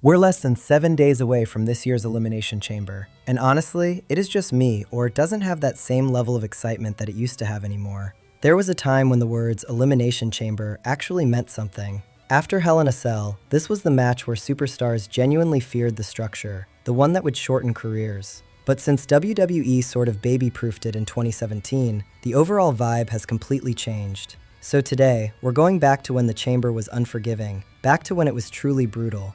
We're less than 7 days away from this year's Elimination Chamber, and honestly, it is just me, or it doesn't have that same level of excitement that it used to have anymore. There was a time when the words Elimination Chamber actually meant something. After Hell in a Cell, this was the match where superstars genuinely feared the structure, the one that would shorten careers. But since WWE sort of baby-proofed it in 2017, the overall vibe has completely changed. So today, we're going back to when the Chamber was unforgiving, back to when it was truly brutal.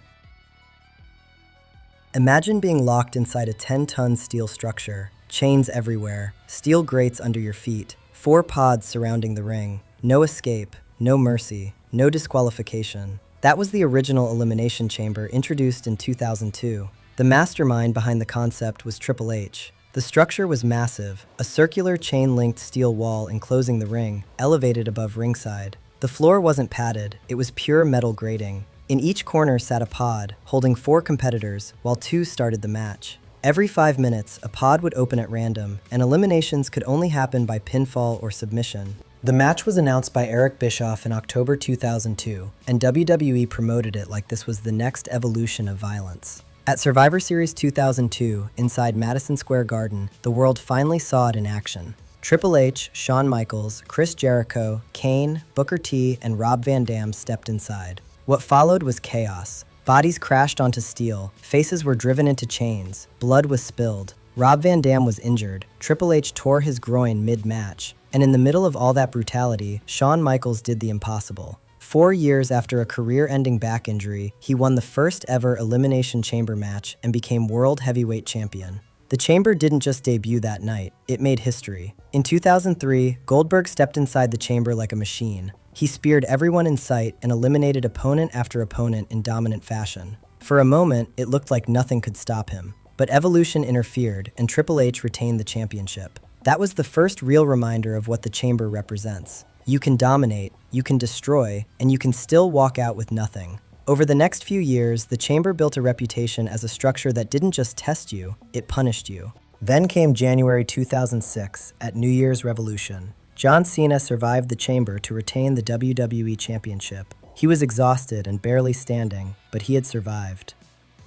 Imagine being locked inside a 10-ton steel structure, chains everywhere, steel grates under your feet, 4 pods surrounding the ring, no escape, no mercy, no disqualification. That was the original Elimination Chamber introduced in 2002. The mastermind behind the concept was Triple H. The structure was massive, a circular chain-linked steel wall enclosing the ring, elevated above ringside. The floor wasn't padded, it was pure metal grating. In each corner sat a pod, holding 4 competitors, while 2 started the match. Every 5 minutes, a pod would open at random, and eliminations could only happen by pinfall or submission. The match was announced by Eric Bischoff in October 2002, and WWE promoted it like this was the next evolution of violence. At Survivor Series 2002, inside Madison Square Garden, the world finally saw it in action. Triple H, Shawn Michaels, Chris Jericho, Kane, Booker T, and Rob Van Dam stepped inside. What followed was chaos. Bodies crashed onto steel, faces were driven into chains, blood was spilled. Rob Van Dam was injured, Triple H tore his groin mid-match, and in the middle of all that brutality, Shawn Michaels did the impossible. 4 years after a career-ending back injury, he won the first ever Elimination Chamber match and became World Heavyweight Champion. The Chamber didn't just debut that night, it made history. In 2003, Goldberg stepped inside the Chamber like a machine. He speared everyone in sight and eliminated opponent after opponent in dominant fashion. For a moment, it looked like nothing could stop him. But evolution interfered, and Triple H retained the championship. That was the first real reminder of what the Chamber represents. You can dominate, you can destroy, and you can still walk out with nothing. Over the next few years, the Chamber built a reputation as a structure that didn't just test you, it punished you. Then came January 2006, at New Year's Revolution. John Cena survived the Chamber to retain the WWE Championship. He was exhausted and barely standing, but he had survived.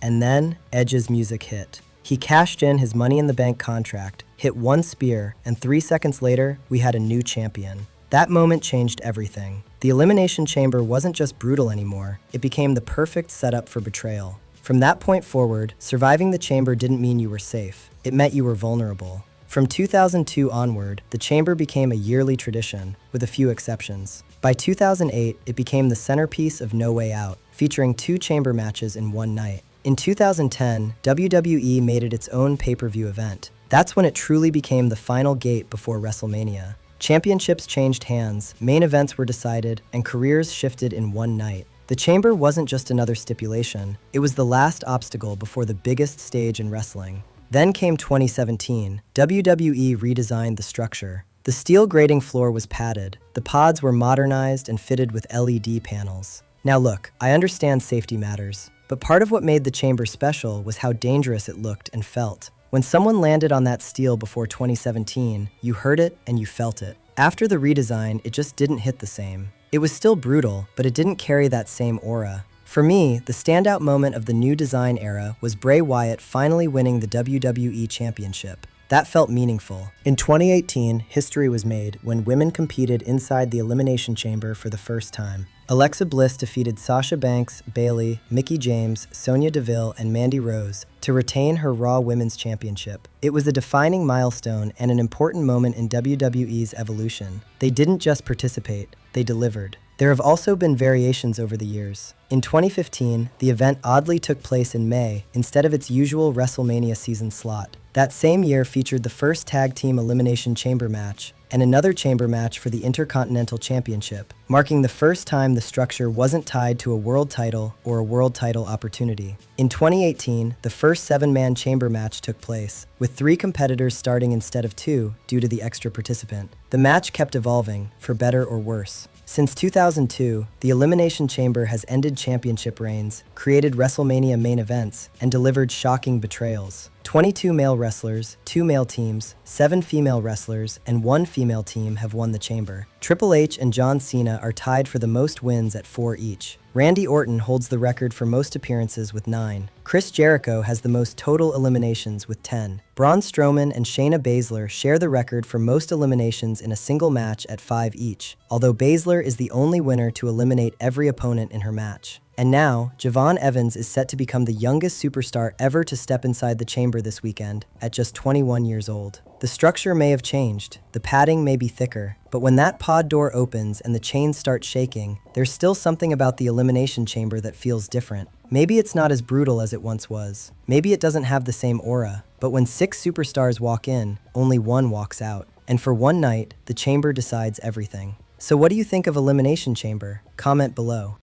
And then, Edge's music hit. He cashed in his Money in the Bank contract, hit 1 spear, and 3 seconds later, we had a new champion. That moment changed everything. The Elimination Chamber wasn't just brutal anymore, it became the perfect setup for betrayal. From that point forward, surviving the Chamber didn't mean you were safe, it meant you were vulnerable. From 2002 onward, the Chamber became a yearly tradition, with a few exceptions. By 2008, it became the centerpiece of No Way Out, featuring 2 Chamber matches in one night. In 2010, WWE made it its own pay-per-view event. That's when it truly became the final gate before WrestleMania. Championships changed hands, main events were decided, and careers shifted in one night. The Chamber wasn't just another stipulation, it was the last obstacle before the biggest stage in wrestling. Then came 2017. WWE redesigned the structure. The steel grating floor was padded, the pods were modernized and fitted with LED panels. Now look, I understand safety matters, but part of what made the Chamber special was how dangerous it looked and felt. When someone landed on that steel before 2017, you heard it and you felt it. After the redesign, it just didn't hit the same. It was still brutal, but it didn't carry that same aura. For me, the standout moment of the new design era was Bray Wyatt finally winning the WWE Championship. That felt meaningful. In 2018, history was made when women competed inside the Elimination Chamber for the first time. Alexa Bliss defeated Sasha Banks, Bayley, Mickie James, Sonya Deville, and Mandy Rose to retain her Raw Women's Championship. It was a defining milestone and an important moment in WWE's evolution. They didn't just participate, they delivered. There have also been variations over the years. In 2015, the event oddly took place in May instead of its usual WrestleMania season slot. That same year featured the first Tag Team Elimination Chamber match and another chamber match for the Intercontinental Championship, marking the first time the structure wasn't tied to a world title or a world title opportunity. In 2018, the first 7-man chamber match took place, with 3 competitors starting instead of 2 due to the extra participant. The match kept evolving, for better or worse. Since 2002, the Elimination Chamber has ended championship reigns, created WrestleMania main events, and delivered shocking betrayals. 22 male wrestlers, 2 male teams, 7 female wrestlers, and 1 female team have won the chamber. Triple H and John Cena are tied for the most wins at 4 each. Randy Orton holds the record for most appearances with 9. Chris Jericho has the most total eliminations with 10. Braun Strowman and Shayna Baszler share the record for most eliminations in a single match at 5 each, although Baszler is the only winner to eliminate every opponent in her match. And now, Javon Evans is set to become the youngest superstar ever to step inside the chamber this weekend, at just 21 years old. The structure may have changed, the padding may be thicker, but when that pod door opens and the chains start shaking, there's still something about the Elimination Chamber that feels different. Maybe it's not as brutal as it once was. Maybe it doesn't have the same aura, but when 6 superstars walk in, only 1 walks out. And for one night, the chamber decides everything. So what do you think of Elimination Chamber? Comment below.